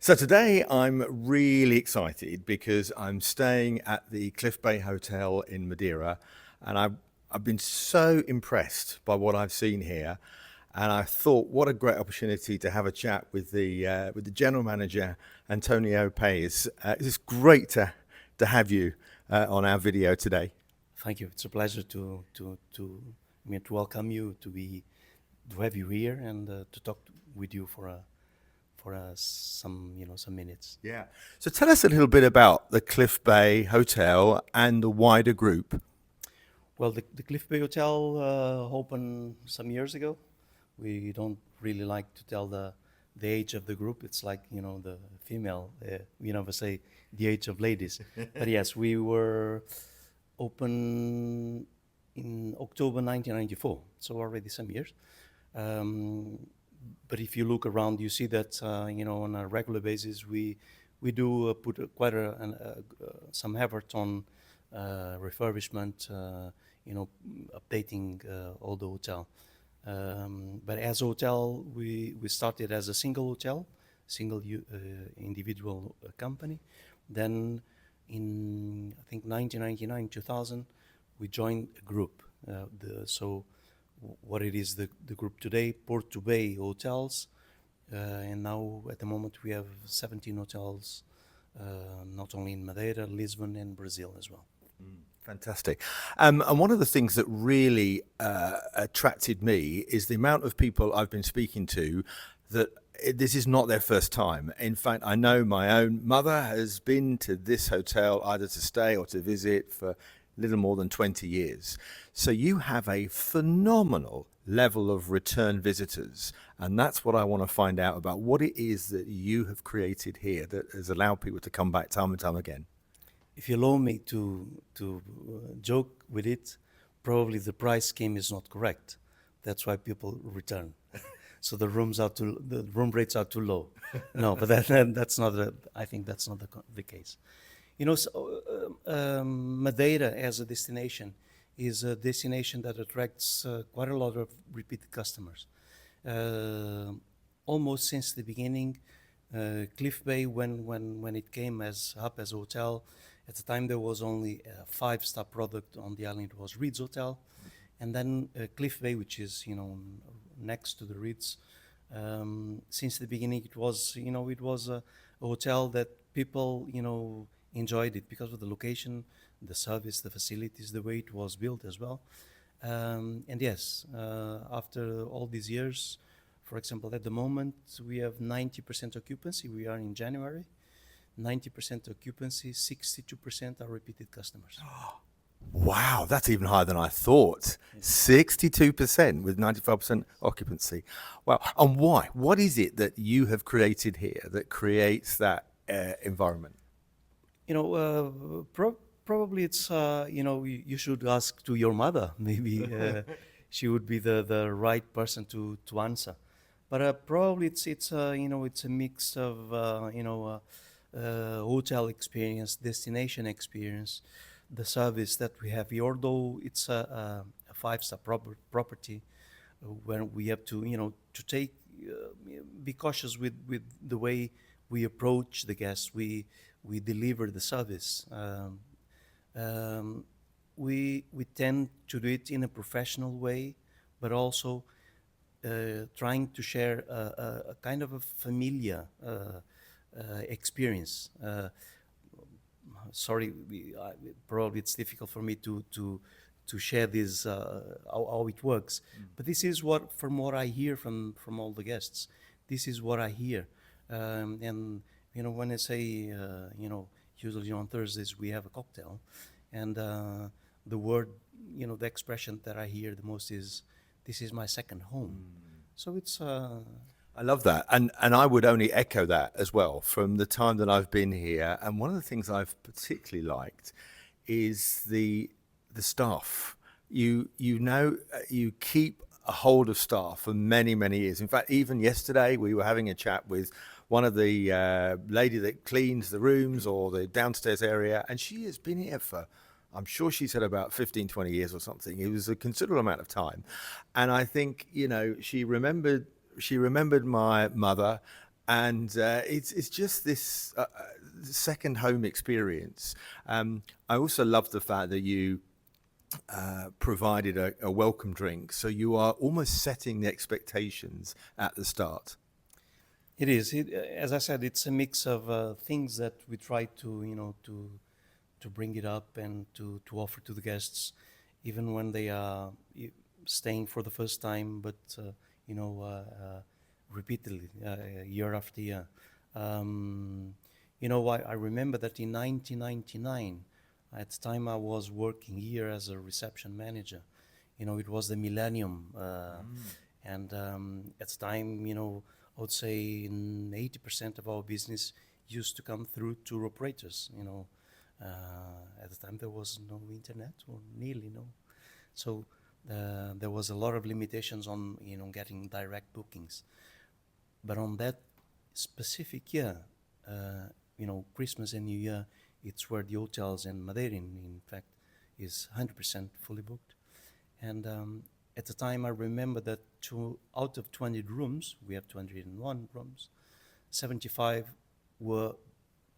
So today I'm really excited because I'm staying at the Cliff Bay Hotel in Madeira, and I've been so impressed by what I've seen here, and I thought what a great opportunity to have a chat with the general manager Antonio Pais. It's great to have you on our video today. Thank you. It's a pleasure to welcome you to have you here and to talk with you for some minutes. Yeah. So tell us a little bit about the Cliff Bay Hotel and the wider group. Well, the Cliff Bay Hotel opened some years ago. We don't really like to tell the age of the group. It's like the female. We never say the age of ladies. But yes, we were open in October 1994, so already some years. Um, but if you look around, you see that on a regular basis we do put some effort on refurbishment, updating all the hotel. But as a hotel, we started as a single hotel, individual company. Then in I think 1999, 2000, we joined a group. What it is the group today, Porto Bay Hotels, and now at the moment we have 17 hotels, not only in Madeira, Lisbon, and Brazil as well. Fantastic. And one of the things that really attracted me is the amount of people I've been speaking to that this is not their first time. In fact, I know my own mother has been to this hotel either to stay or to visit for little more than 20 years. So you have a phenomenal level of return visitors. And that's what I want to find out about what it is that you have created here that has allowed people to come back time and time again. If you allow me to joke with it, probably the price scheme is not correct. That's why people return. So the room rates are too low. No, but that's not. I think that's not the case. Madeira as a destination is a destination that attracts quite a lot of repeat customers. Almost since the beginning, Cliff Bay, when it came up as a hotel, at the time there was only a five-star product on the island. It was Ritz Hotel, and then Cliff Bay, which is next to the Ritz. Since the beginning, it was a hotel that people enjoyed it because of the location, the service, the facilities, the way it was built as well. And yes, after all these years, for example, at the moment we have 90% occupancy. We are in January. 90% occupancy, 62% are repeated customers. Wow, that's even higher than I thought. 62% with 95% occupancy. Wow. And why? What is it that you have created here that creates that environment? Probably it's you should ask to your mother. Maybe she would be the right person to answer. But probably it's a mix of hotel experience, destination experience, the service that we have here. Although it's a five-star property, where we have to take be cautious with the way we approach the guests. We deliver the service. We tend to do it in a professional way, but also trying to share a kind of a familiar experience. Sorry, probably it's difficult for me to share this how it works, but this is from what I hear from all the guests. This is what I hear, and when I say usually on Thursdays we have a cocktail, and the word the expression that I hear the most is, "This is my second home." So it's. I love that. And I would only echo that as well from the time that I've been here. And one of the things I've particularly liked is the staff. You keep a hold of staff for many, many years. In fact, even yesterday we were having a chat with one of the lady that cleans the rooms or the downstairs area, and she has been here for, I'm sure she said about 15, 20 years or something. It was a considerable amount of time. And I think, she remembered my mother, and it's just this second home experience. I also love the fact that you provided a welcome drink, so you are almost setting the expectations at the start. It is. As I said, it's a mix of things that we try to, to bring it up and to offer to the guests, even when they are staying for the first time, but repeatedly, year after year. Um, I remember that in 1999, at the time I was working here as a reception manager. It was the millennium, and at the time, I would say 80% of our business used to come through tour operators. At the time there was no internet or nearly no, so there was a lot of limitations on getting direct bookings. But on that specific year, Christmas and New Year, it's where the hotels in Madeira, in fact, is 100% fully booked. And at the time, I remember that out of 200 rooms, we have 201 rooms, 75 were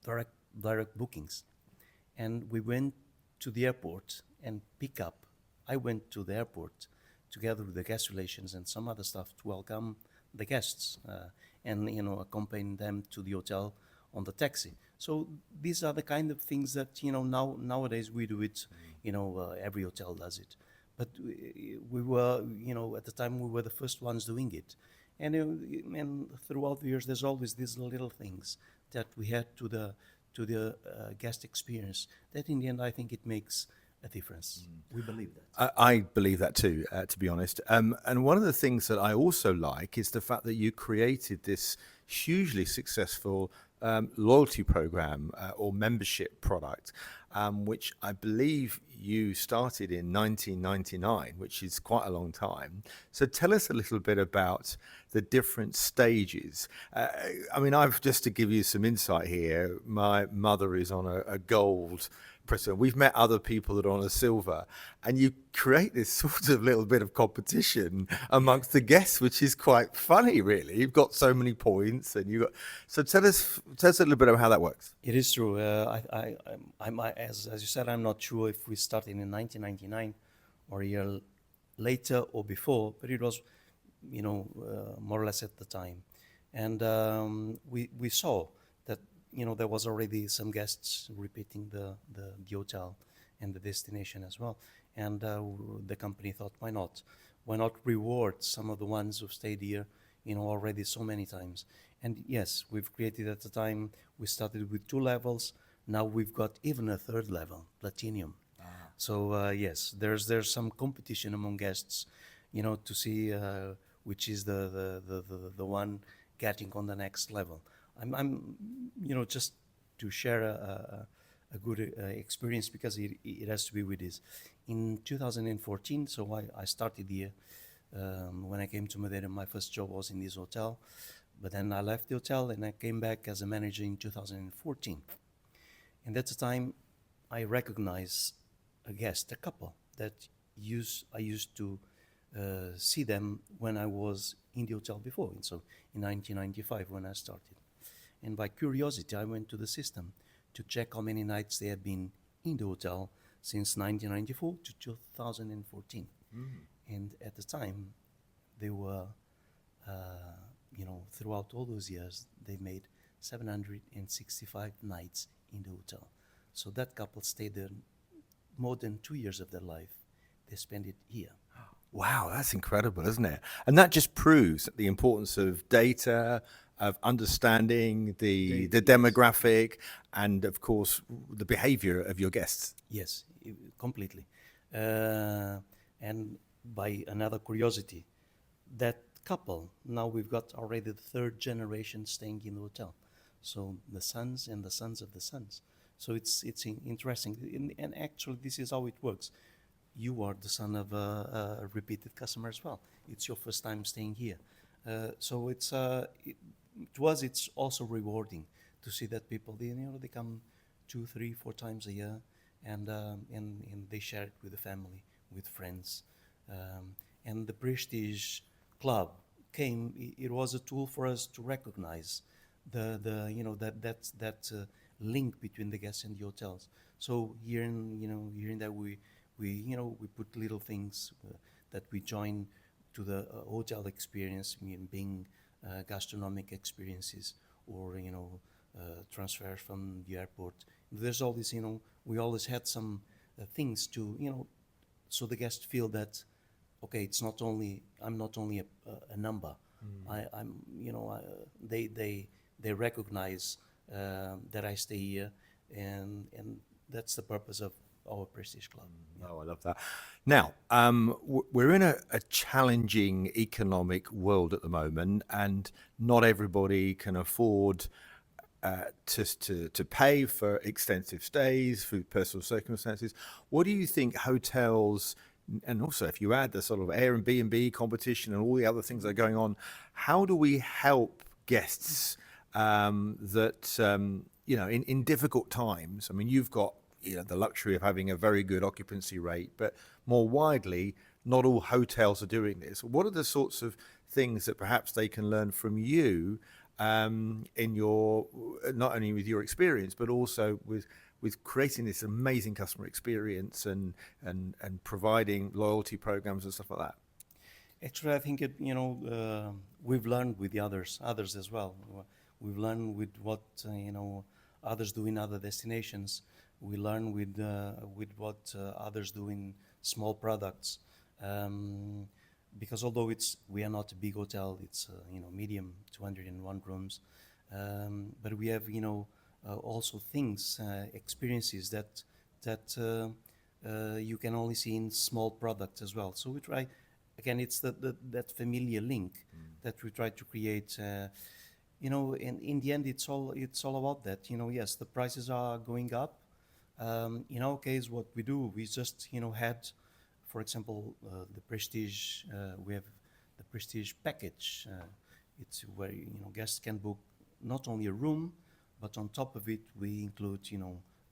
direct bookings. And we went to the airport and pick up. I went to the airport together with the guest relations and some other stuff to welcome the guests and accompany them to the hotel on the taxi. So these are the kind of things that nowadays we do it. Every hotel does it, but we were at the time we were the first ones doing it, and throughout the years there's always these little things that we had to the guest experience that in the end I think it makes a difference. We believe that. I believe that too, to be honest. And one of the things that I also like is the fact that you created this hugely successful loyalty program or membership product, which I believe you started in 1999, which is quite a long time. So tell us a little bit about the different stages. I mean, I've just to give you some insight here, my mother is on a gold presser. We've met other people that are on a silver, and you create this sort of little bit of competition amongst the guests, which is quite funny, really. You've got so many points, and you got. So tell us a little bit about how that works. It is true. As you said, I'm not sure if we started in 1999 or a year later or before, but it was, more or less at the time, and we saw that there was already some guests repeating the hotel and the destination as well, and the company thought, why not? Why not reward some of the ones who stayed here, already so many times? And yes, we've created at the time, we started with 2 levels. Now we've got even a 3rd level, platinum. So yes, there's some competition among guests, to see which is the one getting on the next level. I'm just to share a good experience because it has to be with this. In 2014, so I started here. When I came to Madeira, my first job was in this hotel, but then I left the hotel and I came back as a manager in 2014. And at the time, I recognized a couple that I used to see them when I was in the hotel before. And so in 1995 when I started. And by curiosity, I went to the system to check how many nights they had been in the hotel since 1994 to 2014. And at the time, they were, throughout all those years, they made 765 nights in the hotel. So that couple stayed there more than 2 years of their life. They spent it here. Wow, that's incredible, isn't it? And that just proves the importance of data, of understanding the demographic, and of course the behavior of your guests. Yes, completely. And by another curiosity, that couple, now we've got already the 3rd generation staying in the hotel. So the sons and the sons of the sons. So it's interesting. And actually, this is how it works. You are the son of a repeated customer as well. It's your first time staying here. So to us, it's also rewarding to see that people, they come 2, 3, 4 times a year, and they share it with the family, with friends. And the Prestige Club it was a tool for us to recognize the you know that link between the guests and the hotels. So here in that we put little things that we join to the hotel experience, I mean, being gastronomic experiences or transfers from the airport. There's all this, we always had some things to, so the guests feel that, okay, it's not only, I'm not only a number. I'm, they recognize that I stay here, and that's the purpose of our Prestige Club. Yeah. Oh, I love that. Now, we're in a challenging economic world at the moment, and not everybody can afford to pay for extensive stays through personal circumstances. What do you think hotels, and also if you add the sort of Airbnb competition and all the other things that are going on, how do we help guests in difficult times? I mean, you've got the luxury of having a very good occupancy rate, but more widely, not all hotels are doing this. What are the sorts of things that perhaps they can learn from you in your, not only with your experience, but also with creating this amazing customer experience and providing loyalty programs and stuff like that? Actually, I think we've learned with the others as well. We've learned with what others do in other destinations. We learn with what others do in small products. Because although we are not a big hotel, it's medium, 201 rooms, but we have also things, experiences that you can only see in small products as well. So we try, again, it's that familiar link that we try to create. And in the end, it's all about that. Yes, the prices are going up. In our case, what we do, we just had, for example, the Prestige. We have the Prestige package. It's where guests can book not only a room, but on top of it, we include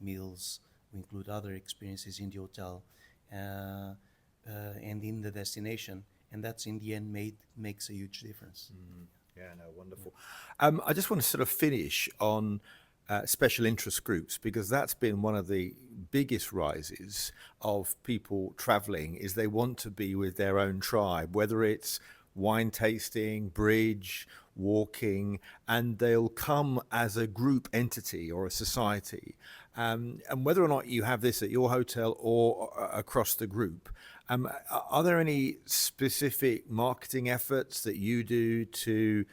meals. We include other experiences in the hotel and in the destination, and that's in the end makes a huge difference. Yeah, no, wonderful. I just want to sort of finish on special interest groups, because that's been one of the biggest rises of people traveling, is they want to be with their own tribe, whether it's wine tasting, bridge, walking, and they'll come as a group entity or a society. And whether or not you have this at your hotel or across the group, are there any specific marketing efforts that you do to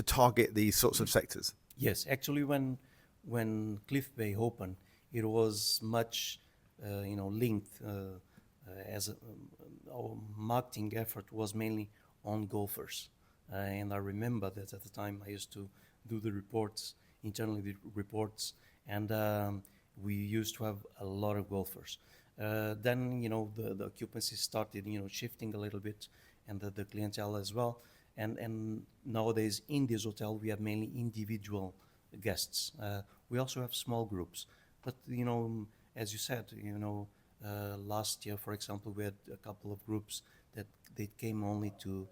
target these sorts of sectors? Yes, actually, when Cliff Bay opened, it was much, linked as our marketing effort was mainly on golfers. And I remember that at the time I used to do the reports, internally the reports, and we used to have a lot of golfers. Then, the occupancy started, shifting a little bit, and the clientele as well. And nowadays in this hotel we have mainly individual guests. We also have small groups, but as you said, last year, for example, we had a couple of groups that they came only to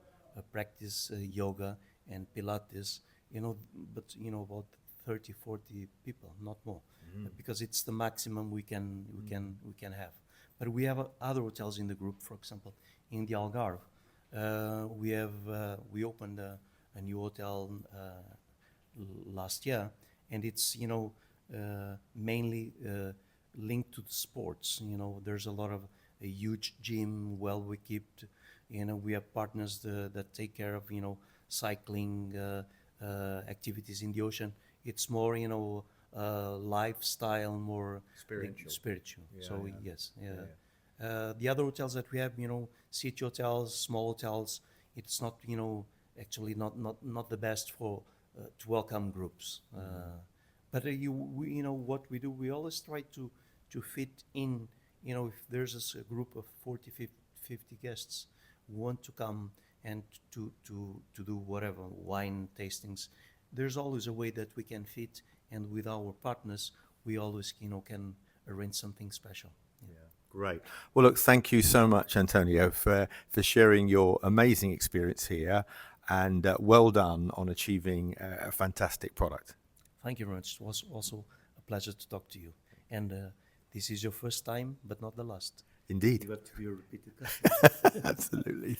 practice yoga and Pilates. But about 30, 40 people, not more, because it's the maximum we can have. But we have other hotels in the group. For example, in the Algarve, we opened a new hotel last year, and it's mainly linked to the sports. There's a lot of a huge gym, well equipped. We have partners that take care of cycling activities in the ocean. It's more lifestyle, more spiritual. Yeah, So yeah. yes, the other hotels that we have, city hotels, small hotels, it's not actually not the best for to welcome groups. But what we do, we always try to fit in. If there's a group of 40, 50 guests who want to come and to do whatever wine tastings, there's always a way that we can fit, and with our partners, we always can arrange something special. Yeah, great. Well, look, thank you so much, Antonio, for sharing your amazing experience here. and well done on achieving a fantastic product. Thank you very much. It was also a pleasure to talk to you. And this is your first time, but not the last. Indeed. You have to be a repeated customer. Absolutely.